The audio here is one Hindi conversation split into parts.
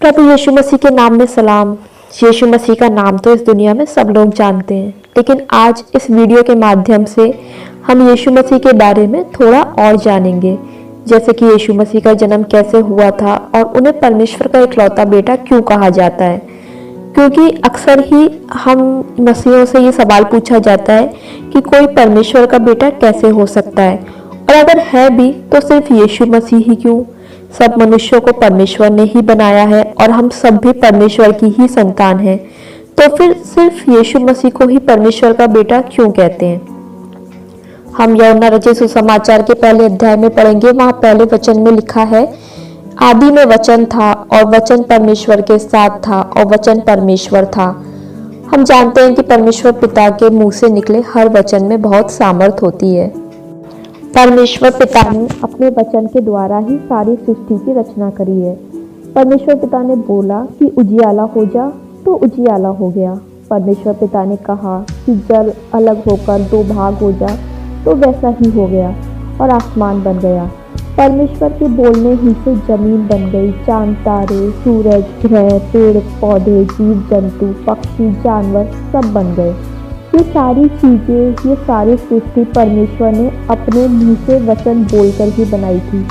प्रभु यीशु मसीह के नाम में सलाम। यीशु मसीह का नाम तो इस दुनिया में सब लोग जानते हैं, लेकिन आज इस वीडियो के माध्यम से हम यीशु मसीह के बारे में थोड़ा और जानेंगे, जैसे कि यीशु मसीह का जन्म कैसे हुआ था और उन्हें परमेश्वर का इकलौता बेटा क्यों कहा जाता है। क्योंकि अक्सर ही हम मसीहों से ये सवाल पूछा जाता है कि कोई परमेश्वर का बेटा कैसे हो सकता है, और अगर है भी तो सिर्फ यीशु मसीह ही क्यों। सब मनुष्यों को परमेश्वर ने ही बनाया है और हम सब भी परमेश्वर की ही संतान हैं, तो फिर सिर्फ यीशु मसीह को ही परमेश्वर का बेटा क्यों कहते हैं। हम यूहन्ना रचित सुसमाचार के पहले अध्याय में पढ़ेंगे। वहां पहले वचन में लिखा है, आदि में वचन था और वचन परमेश्वर के साथ था और वचन परमेश्वर था। हम जानते हैं कि परमेश्वर पिता के मुंह से निकले हर वचन में बहुत सामर्थ होती है। परमेश्वर पिता ने अपने वचन के द्वारा ही सारी सृष्टि की रचना करी है। परमेश्वर पिता ने बोला कि उजियाला हो जा, तो उजियाला हो गया। परमेश्वर पिता ने कहा कि जल अलग होकर दो भाग हो जा, तो वैसा ही हो गया और आसमान बन गया। परमेश्वर के बोलने ही से जमीन बन गई। चांद, तारे, सूरज, ग्रह, पेड़ पौधे, जीव जंतु, पक्षी, जानवर सब बन गए। ये सारी चीजें, ये सारी सृष्टि परमेश्वर ने अपने मुंह से वचन बोलकर ही बनाई थी,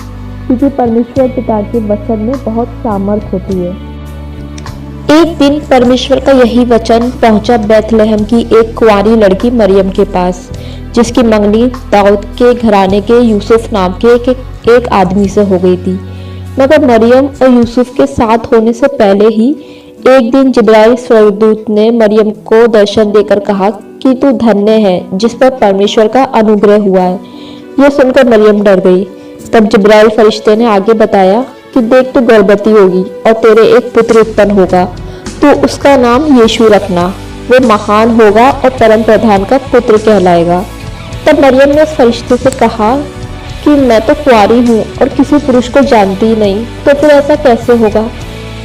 क्योंकि परमेश्वर पिता के वचन में बहुत सामर्थ होती है। एक दिन परमेश्वर का यही वचन पहुंचा बैतलहम की एक कुंवारी लड़की मरियम के पास, जिसकी मंगनी दाऊद के घराने के यूसुफ नाम के एक आदमी से हो गई थी। मगर मरियम और यूसुफ के साथ होने से पहले ही एक दिन जिब्राइल स्वर्गदूत ने मरियम को दर्शन देकर कहा कि तू धन्य है, जिस पर परमेश्वर का अनुग्रह हुआ है। यह सुनकर मरियम डर गई। तब जिब्राइल फरिश्ते ने आगे बताया कि देख, तू गर्भवती होगी और तेरे एक पुत्र उत्पन्न होगा, तो उसका नाम यीशु रखना। वो महान होगा और परम प्रधान का पुत्र कहलाएगा। तब मरियम ने उस फरिश्ते से कहा कि मैं तो कुंवारी हूँ और किसी पुरुष को जानती ही नहीं, तो फिर ऐसा कैसे होगा।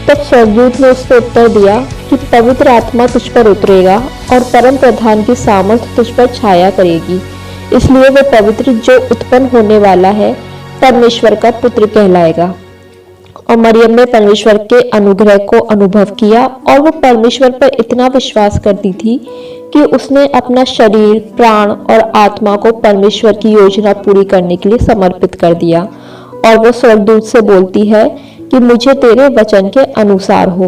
तब स्वर्गदूत ने उसको उत्तर दिया कि पवित्र आत्मा तुझ पर उतरेगा और परम प्रधान की सामर्थ तुझ पर छाया करेगी, इसलिए वो पवित्र जो उत्पन्न होने वाला है परमेश्वर का पुत्र कहलाएगा। और मरियम ने परमेश्वर के अनुग्रह को अनुभव किया और वो परमेश्वर पर इतना विश्वास करती थी कि उसने अपना शरीर, प्राण और आत्मा को परमेश्वर की योजना पूरी करने के लिए समर्पित कर दिया। और वो स्वर्गदूत से बोलती है कि मुझे तेरे वचन के अनुसार हो।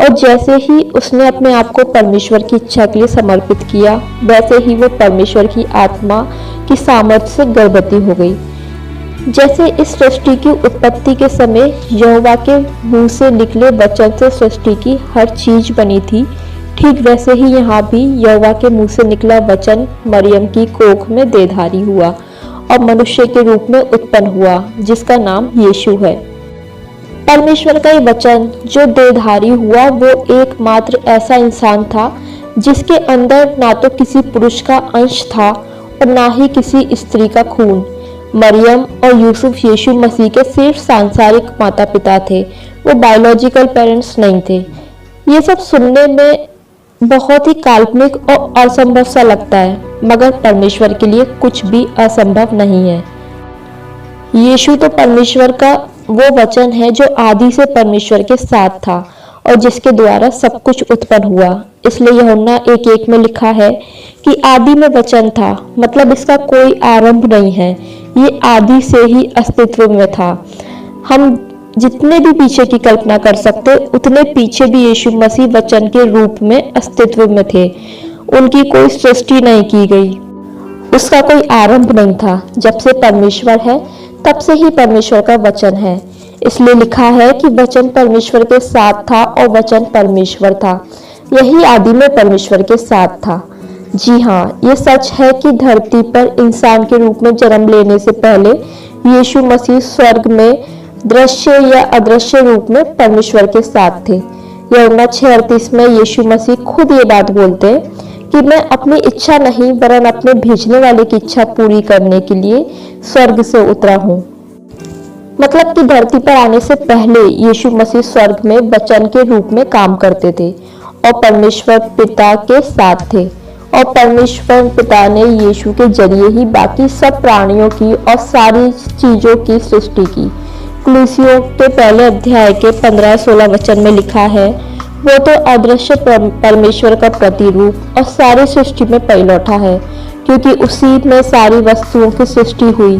और जैसे ही उसने अपने आप को परमेश्वर की इच्छा के लिए समर्पित किया, वैसे ही वो परमेश्वर की आत्मा की सामर्थ्य से गर्भवती हो गई। जैसे इस सृष्टि की उत्पत्ति के समय यहोवा के मुंह से निकले वचन से सृष्टि की हर चीज बनी थी, ठीक वैसे ही यहाँ भी यहोवा के मुंह से निकला वचन मरियम की कोख में देहधारी हुआ और मनुष्य के रूप में उत्पन्न हुआ, जिसका नाम यीशु है। परमेश्वर का ये वचन जो देहधारी हुआ, वो एकमात्र ऐसा इंसान था जिसके अंदर ना तो किसी पुरुष का अंश था और ना ही किसी स्त्री का खून। मरियम और यूसुफ यीशु मसीह के सिर्फ सांसारिक माता पिता थे, वो बायोलॉजिकल पेरेंट्स नहीं थे। ये सब सुनने में बहुत ही काल्पनिक और असंभव सा लगता है, मगर परमेश्वर के लिए कुछ भी असंभव नहीं है। यीशु तो परमेश्वर का वो वचन है जो आदि से परमेश्वर के साथ था और जिसके द्वारा सब कुछ उत्पन्न हुआ। इसलिए यूहन्ना 1:1 में लिखा है कि आदि में वचन था, मतलब इसका कोई आरंभ नहीं है, ये आदि से ही अस्तित्व में था। हम जितने भी पीछे की कल्पना कर सकते, उतने पीछे भी यीशु मसीह वचन के रूप में अस्तित्व में थे। उनकी कोई सृष्टि नहीं की गई, उसका कोई आरंभ नहीं था। जब से परमेश्वर है तब से ही परमेश्वर का वचन है। इसलिए लिखा है कि वचन परमेश्वर के साथ था और वचन परमेश्वर था, यही आदि में परमेश्वर के साथ था। जी हाँ, ये सच है कि धरती पर इंसान के रूप में जन्म लेने से पहले यीशु मसीह स्वर्ग में दृश्य या अदृश्य रूप में परमेश्वर के साथ थे। यूहन्ना 6:38 में यीशु मसीह खुद ये बात बोलते हैं कि मैं अपनी इच्छा नहीं वरन अपने भेजने वाले की इच्छा पूरी करने के लिए स्वर्ग से उतरा हूँ। मतलब कि धरती पर आने से पहले यीशु मसीह स्वर्ग में वचन के रूप में काम करते थे और परमेश्वर पिता के साथ थे, और परमेश्वर पिता ने यीशु के जरिए ही बाकी सब प्राणियों की और सारी चीजों की सृष्टि की। कुलूसियों के पहले अध्याय के 15-16 वचन में लिखा है, वो तो अदृश्य परमेश्वर का प्रतिरूप और सारी सृष्टि में पैलौठा है, क्योंकि उसी में सारी वस्तुओं की सृष्टि हुई,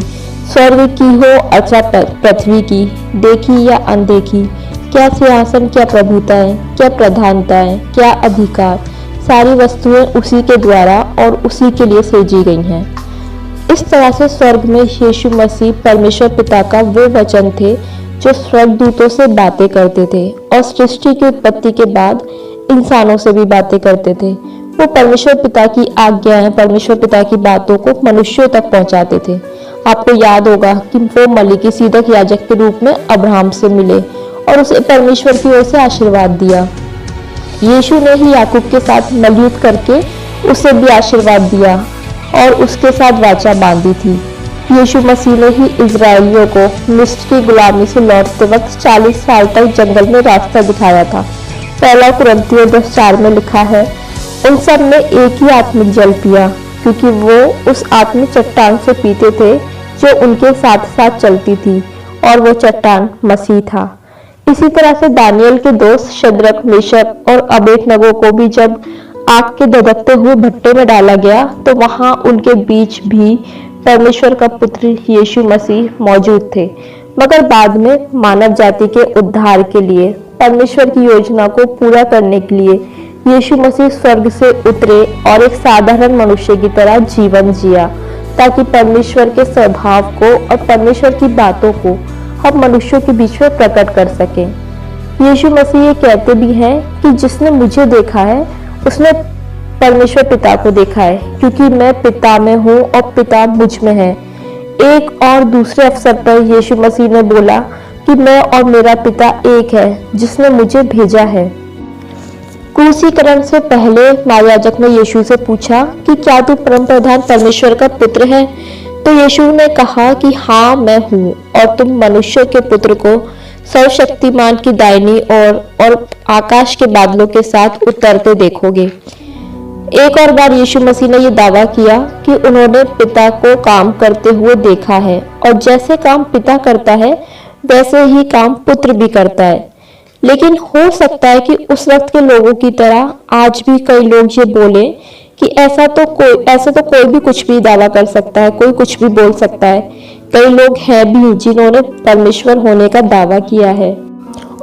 स्वर्ग की हो अथवा पृथ्वी की, देखी या अनदेखी, क्या सिंहासन, क्या प्रभुताएं, क्या प्रधानताएं, क्या अधिकार, सारी वस्तुएं उसी के द्वारा और उसी के लिए सृजी गई हैं। इस तरह से स्वर्ग में यीशु मसीह परमेश्वर पिता का वो वचन थे जो स्वर्गदूतों से बातें करते थे और सृष्टि की उत्पत्ति के बाद इंसानों से भी बातें करते थे। वो परमेश्वर पिता की आज्ञाएं, परमेश्वर पिता की बातों को मनुष्यों तक पहुंचाते थे। आपको याद होगा कि वो मलिकिसिदक याजक के रूप में अब्राहम से मिले और उसे परमेश्वर की ओर से आशीर्वाद दिया। यीशु ने ही याकूब के साथ मलयुद्ध करके उसे भी आशीर्वाद दिया और उसके साथ वाचा बांधी थी। यीशु मसीह ने ही इजरायलियों को मिस्र की गुलामी से लौटते वक्त 40 साल तक जंगल में रास्ता दिखाया था। पहला कुरिन्थियों 10:4 में लिखा है, उन सब ने एक ही आत्मिक जल पिया, क्योंकि वो उस आत्मिक चट्टान से पीते थे जो उनके साथ साथ चलती थी, और वो चट्टान मसीह था। इसी तरह से दानियल के दोस्त शद्रक, मेशक और अबेदनगो को भी जब आग के धधकते हुए भट्टे में डाला गया तो वहां उनके बीच भी परमेश्वर का पुत्र यीशु मसीह मौजूद थे। मगर बाद में मानव जाति के उद्धार के लिए, परमेश्वर की योजना को पूरा करने के लिए यीशु मसीह स्वर्ग से उतरे और एक साधारण मनुष्य की तरह जीवन जिया, ताकि परमेश्वर के स्वभाव को और परमेश्वर की बातों को हम मनुष्यों के बीच में प्रकट कर सकें। यीशु मसीह ये कहते भी हैं कि जिसने मुझे देखा है उसने परमेश्वर पिता को देखा है, क्योंकि मैं पिता में हूँ और पिता मुझ में है। एक और दूसरे अवसर पर यीशु मसीह ने बोला कि मैं और मेरा पिता एक है, जिसने मुझे भेजा है। क्रूसीकरण से पहले महायाजक ने यीशु से पूछा कि क्या तू परम प्रधान परमेश्वर का पुत्र है? तो यीशु ने कहा कि हाँ, मैं हूँ, और तुम मनुष्य के पुत्र को सर्वशक्तिमान की दाहिनी ओर और आकाश के बादलों के साथ उतरते देखोगे। एक और बार यीशु मसीह ने यह दावा किया कि उन्होंने पिता को काम करते हुए देखा है, और जैसे काम पिता करता है वैसे ही काम पुत्र भी करता है। लेकिन हो सकता है कि उस वक्त के लोगों की तरह आज भी कई लोग ये बोले कि ऐसा तो कोई भी कुछ भी दावा कर सकता है, कोई कुछ भी बोल सकता है। कई लोग हैं भी जिन्होंने परमेश्वर होने का दावा किया है,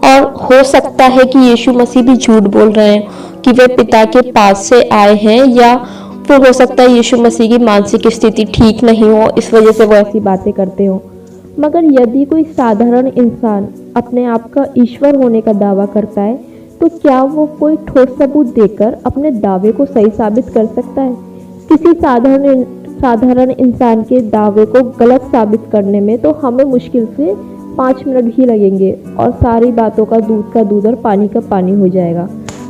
और हो सकता है कि यीशु मसीह भी झूठ बोल रहे हैं कि वे पिता के पास से आए हैं, या फिर हो सकता है यीशु मसीह की मानसिक स्थिति ठीक नहीं हो, इस वजह से वो ऐसी बातें करते हो। मगर यदि कोई साधारण इंसान अपने आप का ईश्वर होने का दावा करता है, तो क्या वो कोई ठोस सबूत देकर अपने दावे को सही साबित कर सकता है? किसी साधारण इंसान के दावे को गलत साबित करने में तो हमें मुश्किल से 5 मिनट ही लगेंगे और सारी बातों का दूध और पानी का पानी हो जाएगा।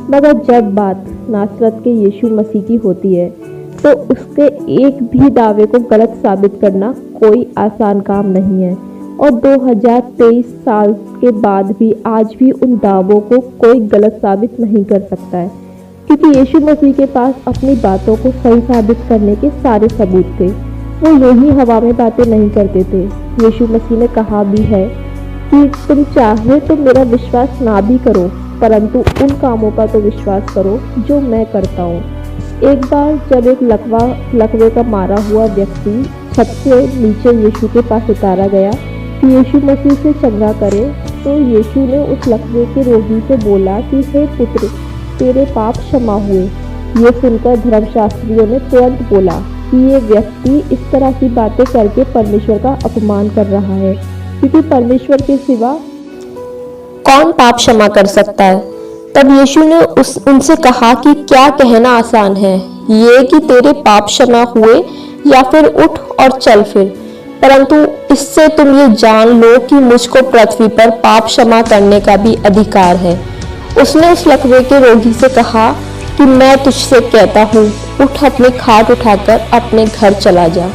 मगर जब बात नासरत के यीशु मसीह की होती है तो उसके एक भी दावे को गलत साबित करना कोई आसान काम नहीं है, और 2023 साल के बाद भी आज भी उन दावों को कोई गलत साबित नहीं कर सकता है, क्योंकि यीशु मसीह के पास अपनी बातों को सही साबित करने के सारे सबूत थे। वो यूं ही हवा में बातें नहीं करते थे। यीशु मसीह ने कहा भी है कि तुम चाहे तो मेरा विश्वास ना भी करो, परंतु उन कामों का तो विश्वास करो जो मैं करता हूँ। एक बार जब एक लकवे का मारा हुआ व्यक्ति छत से नीचे यीशु के पास उतारा गया कि यीशु मसीह से चंगा करे, तो यीशु ने उस लकवे के रोगी से बोला कि हे पुत्र, तेरे पाप क्षमा हुए। ये सुनकर धर्मशास्त्रियों ने तुरंत बोला कि ये व्यक्ति इस तरह की बातें करके परमेश्वर का अपमान कर रहा है, क्योंकि परमेश्वर के सिवा कौन पाप क्षमा कर सकता है। तब यीशु ने उनसे कहा कि क्या कहना आसान है, ये कि तेरे पाप क्षमा हुए या फिर उठ और चल फिर, परंतु इससे तुम ये जान लो कि मुझको पृथ्वी पर पाप क्षमा करने का भी अधिकार है। उसने उस लकवे के रोगी से कहा कि मैं तुझसे कहता हूँ, उठ, अपनी खाट उठाकर अपने घर चला जा।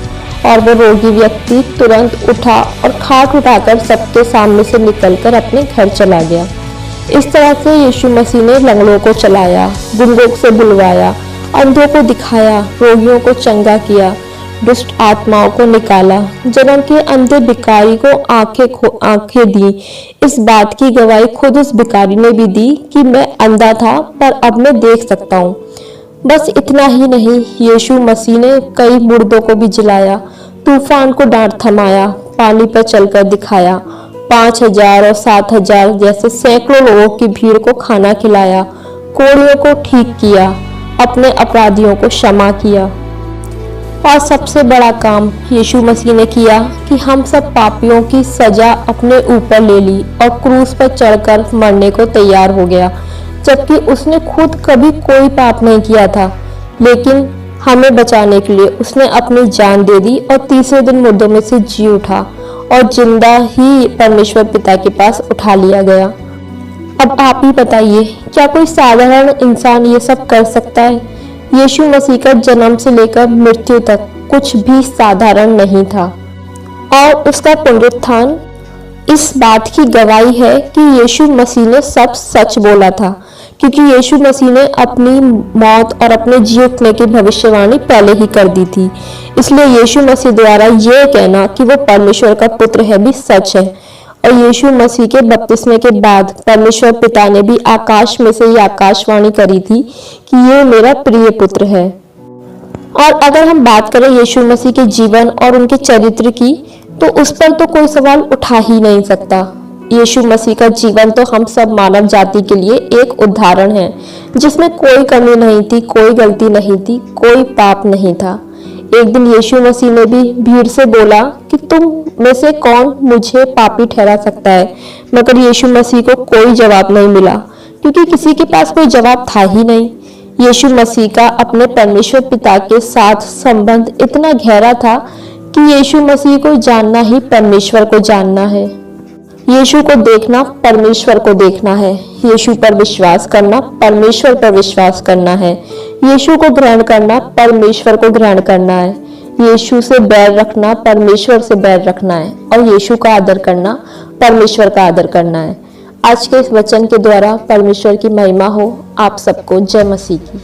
और वो रोगी व्यक्ति तुरंत उठा और खाट उठाकर सबके सामने से निकलकर अपने घर चला गया। इस तरह से यीशु मसीह ने लंगड़ों को चलाया, गुंगों से बुलवाया, अंधों को दिखाया, रोगियों को चंगा किया, दुष्ट आत्माओं को निकाला, जन्म के अंधे भिखारी को आंखें दी। इस बात की गवाही खुद उस भिखारी ने भी दी कि मैं अंधा था पर अब मैं देख सकता हूँ। बस इतना ही नहीं, यीशु मसीह ने कई मुर्दों को भी जिलाया, तूफान को डांट थमाया, पानी पर चलकर दिखाया, 5,000 और 7,000 जैसे सैकड़ों लोगों की भीड़ को खाना खिलाया, कोढ़ियों को ठीक किया, अपने अपराधियों को क्षमा किया। और सबसे बड़ा काम यीशु मसीह ने किया कि हम सब पापियों की सजा अपने ऊपर ले ली और क्रूस पर चढ़कर मरने को तैयार हो गया, जबकि उसने खुद कभी कोई पाप नहीं किया था, लेकिन हमें बचाने के लिए उसने अपनी जान दे दी और तीसरे दिन मुर्दों में से जी उठा और जिंदा ही परमेश्वर पिता के पास उठा लिया गया। अब आप ही बताइए, क्या कोई साधारण इंसान ये सब कर सकता है? यीशु मसीह का जन्म से लेकर मृत्यु तक कुछ भी साधारण नहीं था, और उसका पुनरुत्थान इस बात की गवाही है कि यीशु मसीह ने सब सच बोला था, क्योंकि यीशु मसीह ने अपनी मौत और अपने जी उठने की भविष्यवाणी पहले ही कर दी थी। इसलिए यीशु मसीह द्वारा यह कहना कि वो परमेश्वर का पुत्र है भी सच है। और यीशु मसीह के बपतिस्मे के बाद परमेश्वर पिता ने भी आकाश में से ये आकाशवाणी करी थी कि ये मेरा प्रिय पुत्र है। और अगर हम बात करें यीशु मसीह के जीवन और उनके चरित्र की, तो उस पर तो कोई सवाल उठा ही नहीं सकता। यीशु मसीह का जीवन तो हम सब मानव जाति के लिए एक उदाहरण है, जिसमें कोई कमी नहीं थी, कोई गलती नहीं थी, कोई पाप नहीं था। एक दिन यीशु मसीह ने भी भीड़ से बोला कि तुम में से कौन मुझे पापी ठहरा सकता है, मगर यीशु मसीह को कोई जवाब नहीं मिला, क्योंकि किसी के पास कोई जवाब था ही नहीं। यीशु मसीह का अपने परमेश्वर पिता के साथ संबंध इतना गहरा था कि यीशु मसीह को जानना ही परमेश्वर को जानना है। यीशु को देखना परमेश्वर को देखना है। यीशु पर विश्वास करना परमेश्वर पर विश्वास करना है। यीशु को ग्रहण करना परमेश्वर को ग्रहण करना है। यीशु से बैर रखना परमेश्वर से बैर रखना है, और यीशु का आदर करना परमेश्वर का आदर करना है। आज के इस वचन के द्वारा परमेश्वर की महिमा हो। आप सबको जय मसीह की।